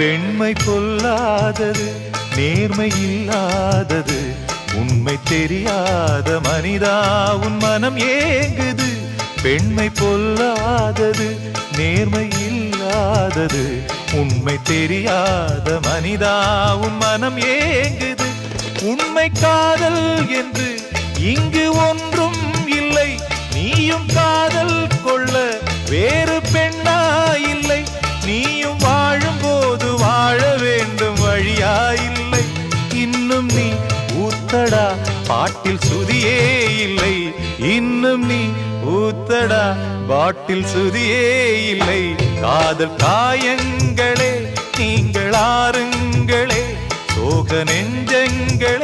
பெண்மை பொல்லாதது, நேர்மை இல்லாதது, உண்மை தெரியாத மனிதா உன் மனம் ஏங்குது. பெண்மை பொல்லாதது, நேர்மை இல்லாதது, உண்மை தெரியாத மனிதா உன் மனம் ஏங்குது. உண்மை காதல் என்று இங்கு ஒன்றும் இல்லை, நீயும் காதல் கொள்ள வேறு பெண்ணா இல்லை. நீயும் வாழும்போது வாழ வேண்டும் வழியா இல்லை. இன்னும் நீ ஊத்தடா பாட்டில் சுதியே இல்லை, இன்னும் நீ ஊத்தடா பாட்டில் சுதியே இல்லை. காதல் காயங்களே நீங்கள் ஆறுங்களே, சோக நெஞ்சங்களே